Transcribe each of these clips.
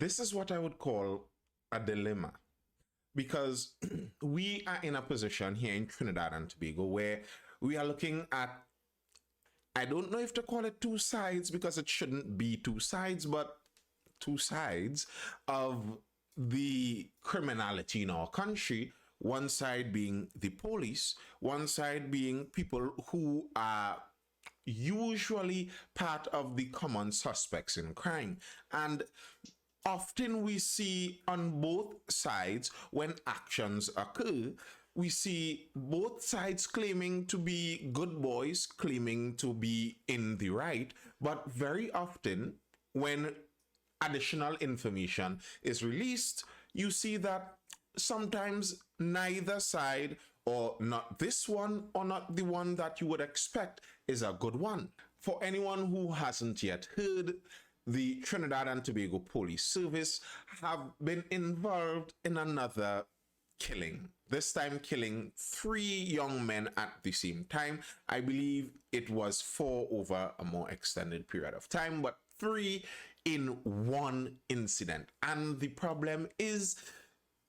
this is what I would call a dilemma, because we are in a position here in Trinidad and Tobago where we are looking at, I don't know if to call it two sides, because it shouldn't be two sides, but two sides of the criminality in our country. One side being the police, one side being people who are usually part of the common suspects in crime. And often we see on both sides, when actions occur, we see both sides claiming to be good boys, claiming to be in the right, but very often when additional information is released, you see that sometimes neither side, or not this one or not the one that you would expect, is a good one. For anyone who hasn't yet heard, the Trinidad and Tobago Police Service have been involved in another killing. This time killing 3 young men at the same time. I believe it was 4 over a more extended period of time, but 3 in one incident. And the problem is,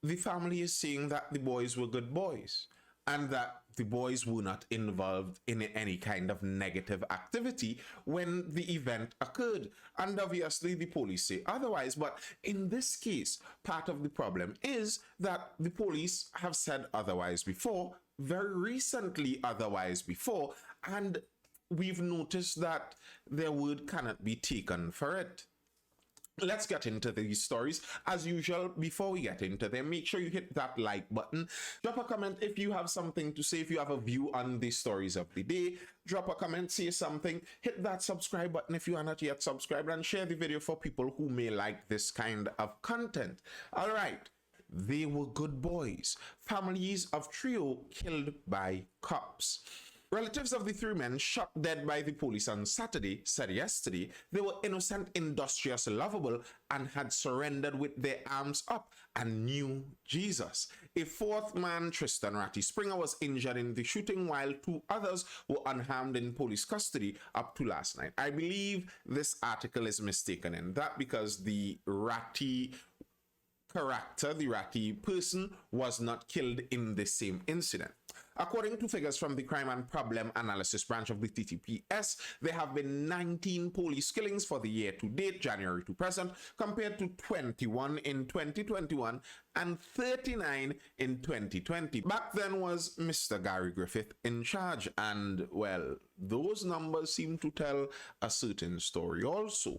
the family is saying that the boys were good boys and that the boys were not involved in any kind of negative activity when the event occurred. And obviously the police say otherwise. But in this case, part of the problem is that the police have said otherwise before, very recently otherwise before, and we've noticed that their word cannot be taken for it. Let's get into these stories. As usual, before we get into them, make sure you hit that like button. Drop a comment if you have something to say, if you have a view on the stories of the day. Drop a comment, say something. Hit that subscribe button if you are not yet subscribed, and share the video for people who may like this kind of content. All right. They were good boys. Families of trio killed by cops. Relatives of the 3 men shot dead by the police on Saturday said yesterday they were innocent, industrious, lovable, and had surrendered with their arms up and knew Jesus. A 4th man, Tristan Ratty Springer, was injured in the shooting, while 2 others were unharmed in police custody up to last night. I believe this article is mistaken in that, because the Ratty character, the Ratty person, was not killed in the same incident. According to figures from the Crime and Problem Analysis Branch of the TTPS, there have been 19 police killings for the year to date, January to present, compared to 21 in 2021 and 39 in 2020. Back then was Mr. Gary Griffith in charge, and, well, those numbers seem to tell a certain story also.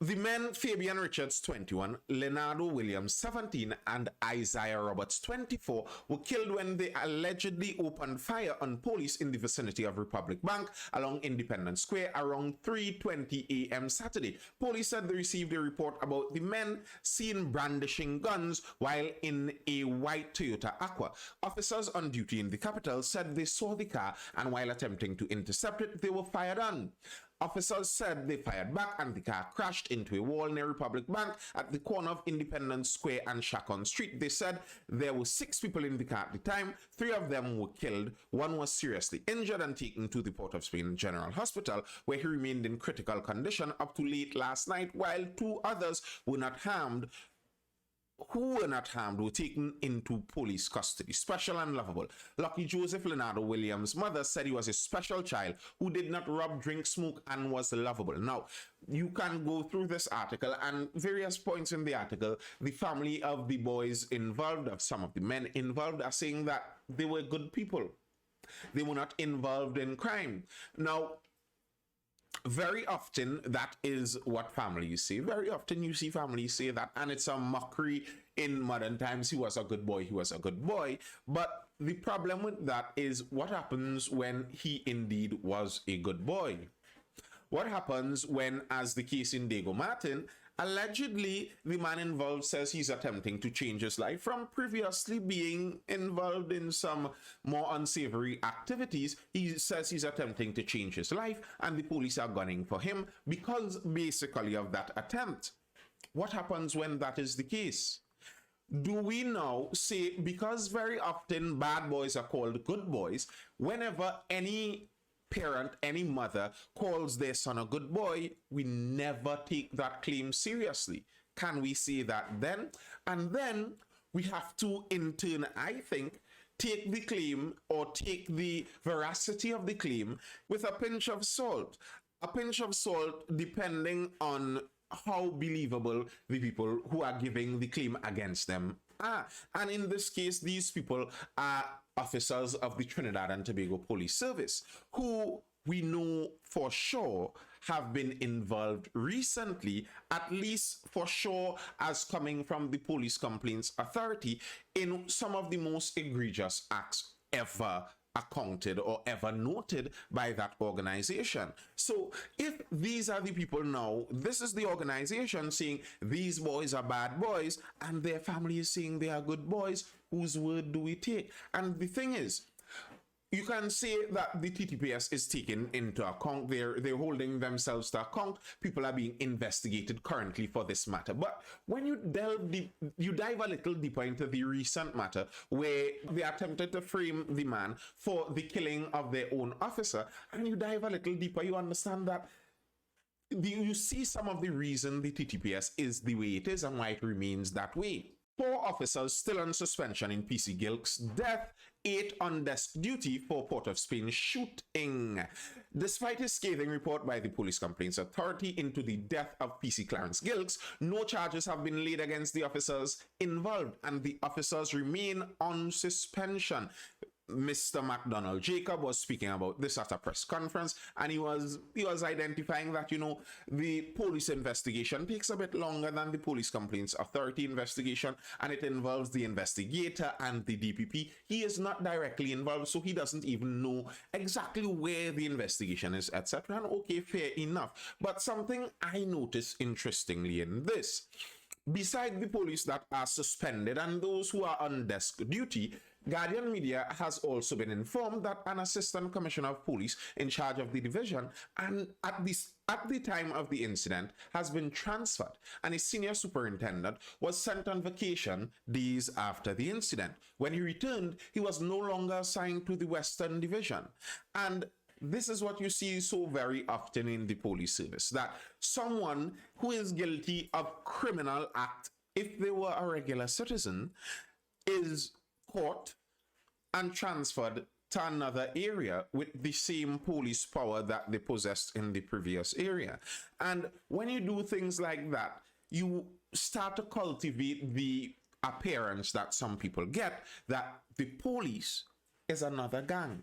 The men, Fabian Richards, 21, Leonardo Williams, 17, and Isaiah Roberts, 24, were killed when they allegedly opened fire on police in the vicinity of Republic Bank along Independence Square around 3:20 a.m. Saturday. Police said they received a report about the men seen brandishing guns while in a white Toyota Aqua. Officers on duty in the capital said they saw the car, and while attempting to intercept it, they were fired on. Officers said they fired back, and the car crashed into a wall near Republic Bank at the corner of Independence Square and Chacon Street. They said there were 6 people in the car at the time. 3 of them were killed. 1 was seriously injured and taken to the Port of Spain General Hospital, where he remained in critical condition up to late last night, while 2 others were not harmed. Who were not harmed were taken into police custody. Special and lovable. Lucky Joseph, Leonardo Williams' mother, said he was a special child who did not rob, drink, smoke, and was lovable. Now, you can go through this article, and various points in the article, the family of the boys involved, of some of the men involved, are saying that they were good people. They were not involved in crime. Now, very often that is what families say. Very often you see families say that, and it's a mockery in modern times. He was a good boy, he was a good boy. But the problem with that is, what happens when he indeed was a good boy? What happens when, as the case in Diego Martin, allegedly the man involved says he's attempting to change his life from previously being involved in some more unsavory activities. He says he's attempting to change his life, and the police are gunning for him because basically of that attempt. What happens when that is the case? Do we now say, because very often bad boys are called good boys, whenever any parent, any mother calls their son a good boy, we never take that claim seriously? Can we say that then? And then we have to, in turn, I think, take the claim or take the veracity of the claim with a pinch of salt. A pinch of salt depending on how believable the people who are giving the claim against them are. And in this case, these people are officers of the Trinidad and Tobago Police Service who we know for sure have been involved recently, at least for sure as coming from the Police Complaints Authority, in some of the most egregious acts ever accounted or ever noted by that organization. So if these are the people now, this is the organization saying these boys are bad boys, and their family is saying they are good boys, whose word do we take? And the thing is, you can say that the TTPS is taken into account. They're holding themselves to account. People are being investigated currently for this matter. But when you dive a little deeper into the recent matter where they attempted to frame the man for the killing of their own officer, and you dive a little deeper, you understand that you see some of the reason the TTPS is the way it is and why it remains that way. 4 officers still on suspension in PC Gilk's death, 8 on desk duty for Port of Spain shooting. Despite a scathing report by the Police Complaints Authority into the death of PC Clarence Gilks, no charges have been laid against the officers involved, and the officers remain on suspension. Mr. McDonald Jacob was speaking about this at a press conference, and he was identifying that, you know, the police investigation takes a bit longer than the Police Complaints Authority investigation, and it involves the investigator and the DPP. He is not directly involved, so he doesn't even know exactly where the investigation is, etc. And okay, fair enough. But something I noticed interestingly in this, beside the police that are suspended and those who are on desk duty, Guardian Media has also been informed that an assistant commissioner of police in charge of the division and at the time of the incident has been transferred, and a senior superintendent was sent on vacation days after the incident. When he returned, he was no longer assigned to the Western Division. And this is what you see so very often in the police service, that someone who is guilty of criminal act, if they were a regular citizen, is caught and transferred to another area with the same police power that they possessed in the previous area. And when you do things like that, you start to cultivate the appearance that some people get that the police is another gang.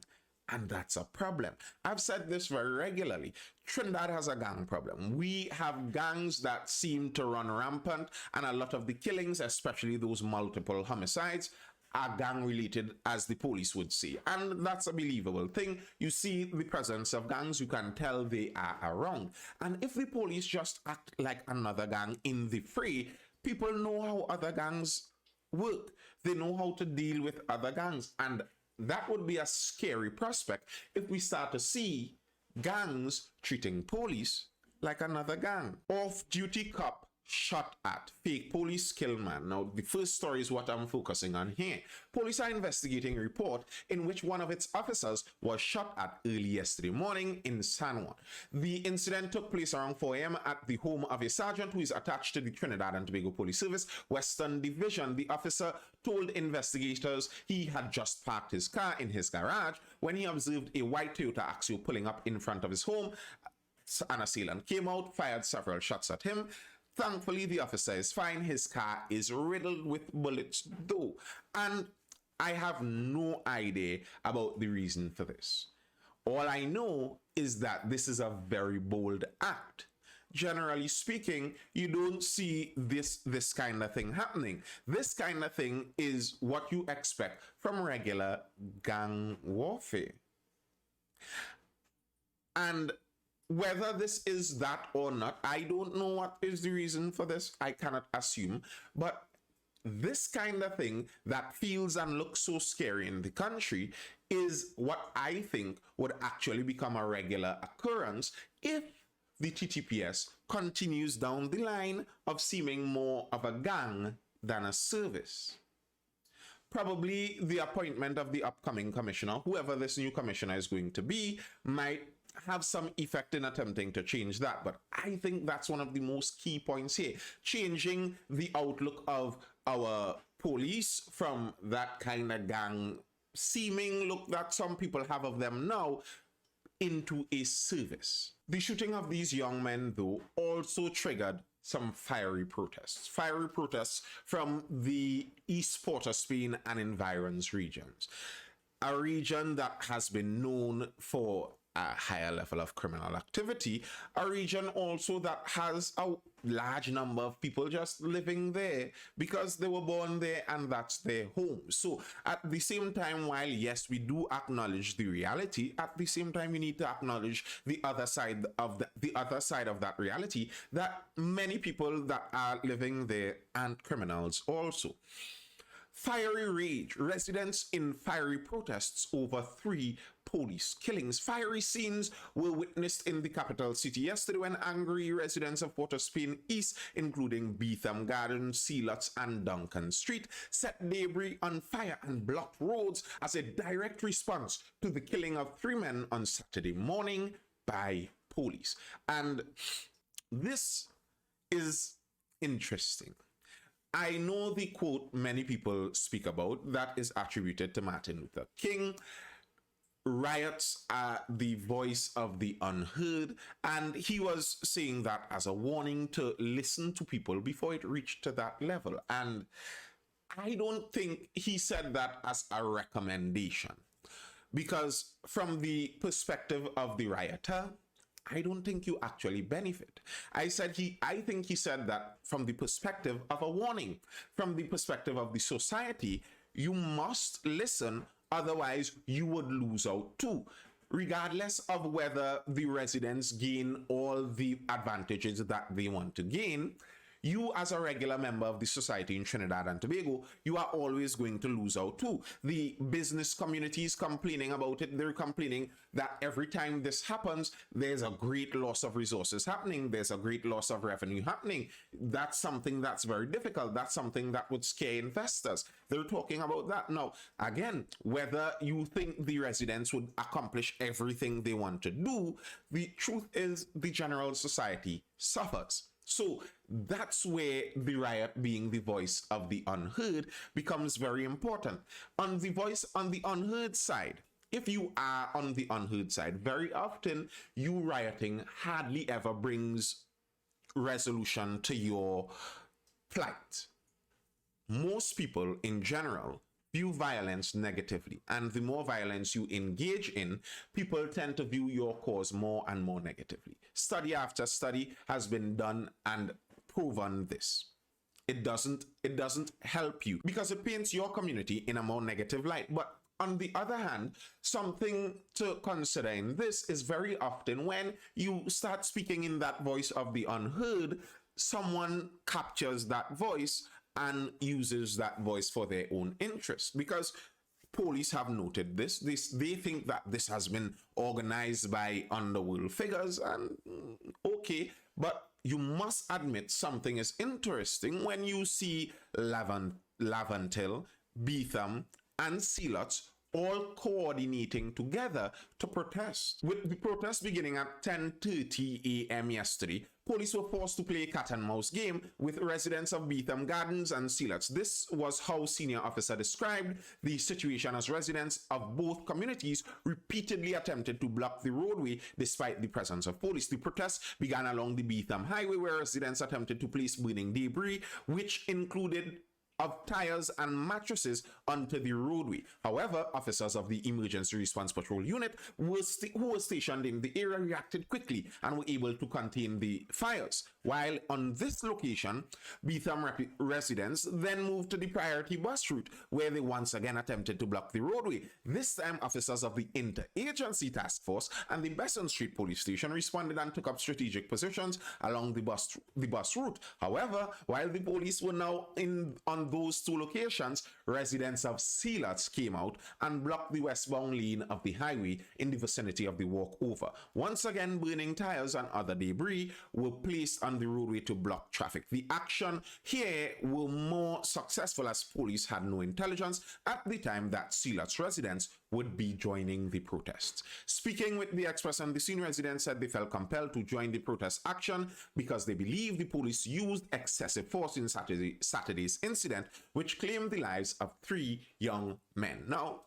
And that's a problem. I've said this very regularly. Trinidad has a gang problem. We have gangs that seem to run rampant, and a lot of the killings, especially those multiple homicides, are gang related, as the police would say. And that's a believable thing. You see the presence of gangs, you can tell they are around. And if the police just act like another gang in the fray, people know how other gangs work. They know how to deal with other gangs. And that would be a scary prospect if we start to see gangs treating police like another gang. Off-duty cop shot at, fake police kill man. Now, the first story is what I'm focusing on here. Police are investigating a report in which one of its officers was shot at early yesterday morning in San Juan. The incident took place around 4 a.m. at the home of a sergeant who is attached to the Trinidad and Tobago Police Service Western Division. The officer told investigators he had just parked his car in his garage when he observed a white Toyota Axio pulling up in front of his home. An assailant came out, fired several shots at him. Thankfully, the officer is fine. His car is riddled with bullets, though. And I have no idea about the reason for this. All I know is that this is a very bold act. Generally speaking, you don't see this kind of thing happening. This kind of thing is what you expect from regular gang warfare. And whether this is that or not, I don't know what is the reason for this. I cannot assume. But this kind of thing that feels and looks so scary in the country is what I think would actually become a regular occurrence if the TTPS continues down the line of seeming more of a gang than a service. Probably the appointment of the upcoming commissioner, whoever this new commissioner is going to be, might have some effect in attempting to change that. But I think that's one of the most key points here. Changing the outlook of our police from that kind of gang seeming look that some people have of them now into a service. The shooting of these young men, though, also triggered some fiery protests. Fiery protests from the East Port-of-Spain and environs regions. A region that has been known for a higher level of criminal activity, a region also that has a large number of people just living there because they were born there and that's their home. So at the same time, while yes, we do acknowledge the reality, at the same time we need to acknowledge the other side of the other side of that reality, that many people that are living there and criminals also. Fiery rage, residents in fiery protests over 3 police killings. Fiery scenes were witnessed in the capital city yesterday when angry residents of Port-of-Spain East, including Beetham Gardens, Sealots, and Duncan Street, set debris on fire and blocked roads as a direct response to the killing of 3 men on Saturday morning by police. And this is interesting. I know the quote many people speak about that is attributed to Martin Luther King. Riots are the voice of the unheard, and he was saying that as a warning to listen to people before it reached to that level. And I don't think he said that as a recommendation, because from the perspective of the rioter, I don't think you actually benefit. I think he said that from the perspective of a warning, from the perspective of the society, you must listen, otherwise you would lose out too. Regardless of whether the residents gain all the advantages that they want to gain, you as a regular member of the society in Trinidad and Tobago, you are always going to lose out too. The business community is complaining about it. They're complaining that every time this happens, there's a great loss of resources happening. There's a great loss of revenue happening. That's something that's very difficult. That's something that would scare investors. They're talking about that. Now, again, whether you think the residents would accomplish everything they want to do, the truth is the general society suffers. So that's where the riot, being the voice of the unheard, becomes very important. On the voice on the unheard side, if you are on the unheard side, very often you rioting hardly ever brings resolution to your plight. Most people in general view violence negatively, and the more violence you engage in, people tend to view your cause more and more negatively. Study after study has been done and proven this. It doesn't help you because it paints your community in a more negative light. But on the other hand, something to consider in this is very often when you start speaking in that voice of the unheard, someone captures that voice and uses that voice for their own interest, because police have noted this. They think that this has been organized by underworld figures, and okay, but you must admit something is interesting when you see Lavantil, Beetham, and Sealots all coordinating together to protest. With the protest beginning at 10:30 a.m. yesterday, police were forced to play a cat and mouse game with residents of Beetham Gardens and Sealots. This was how senior officer described the situation, as residents of both communities repeatedly attempted to block the roadway despite the presence of police. The protest began along the Beetham Highway, where residents attempted to place burning debris, which included of tires and mattresses onto the roadway. However, officers of the Emergency Response Patrol Unit who were stationed in the area reacted quickly and were able to contain the fires. While on this location, Beetham residents then moved to the priority bus route, where they once again attempted to block the roadway. This time, officers of the Interagency Task Force and the Besson Street Police Station responded and took up strategic positions along the bus route. However, while the police were now on those two locations, residents of Sealots came out and blocked the westbound lane of the highway in the vicinity of the walkover. Once again, burning tires and other debris were placed on the roadway to block traffic. The action here were more successful as police had no intelligence at the time that Riots residents would be joining the protests. Speaking with the Express on the scene, residents said they felt compelled to join the protest action because they believe the police used excessive force in Saturday's incident, which claimed the lives of 3 young men. Now,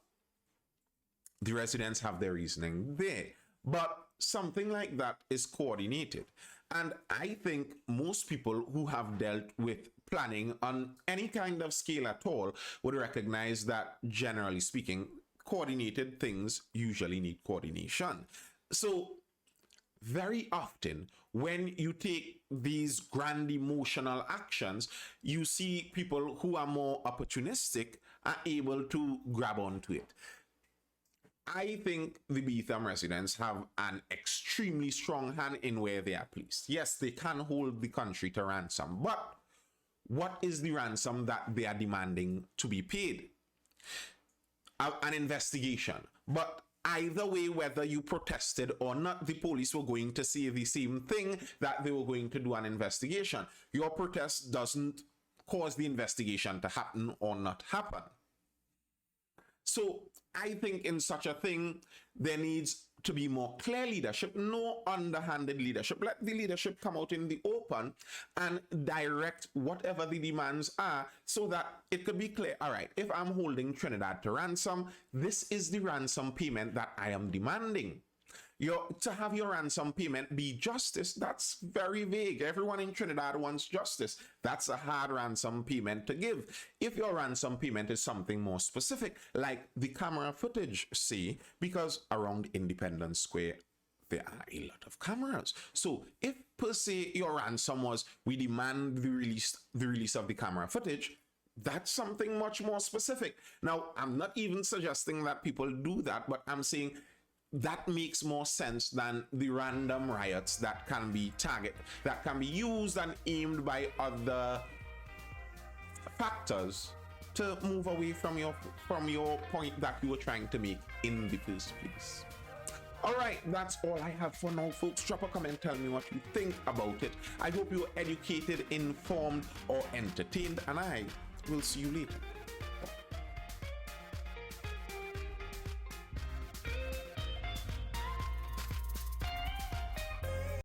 the residents have their reasoning there, but something like that is coordinated. And I think most people who have dealt with planning on any kind of scale at all would recognize that, generally speaking, coordinated things usually need coordination. So very often when you take these grand emotional actions, you see people who are more opportunistic are able to grab onto it. I think the Beetham residents have an extremely strong hand in where they are placed. Yes, they can hold the country to ransom, but what is the ransom that they are demanding to be paid? An investigation. But either way, whether you protested or not, the police were going to say the same thing, that they were going to do an investigation. Your protest doesn't cause the investigation to happen or not happen. So I think in such a thing, there needs to be more clear leadership, no underhanded leadership. Let the leadership come out in the open and direct whatever the demands are so that it could be clear. All right, if I'm holding Trinidad to ransom, this is the ransom payment that I am demanding. To have your ransom payment be justice, that's very vague. Everyone in Trinidad wants justice. That's a hard ransom payment to give. If your ransom payment is something more specific, like the camera footage, say, because around Independence Square, there are a lot of cameras. So if per se your ransom was, we demand the release of the camera footage, that's something much more specific. Now, I'm not even suggesting that people do that, but I'm saying that makes more sense than the random riots that can be that can be used and aimed by other factors to move away from your point that you were trying to make in the first place. All right, that's all I have for now, folks. Drop a comment, tell me what you think about it. I hope you're educated, informed, or entertained, and I will see you later.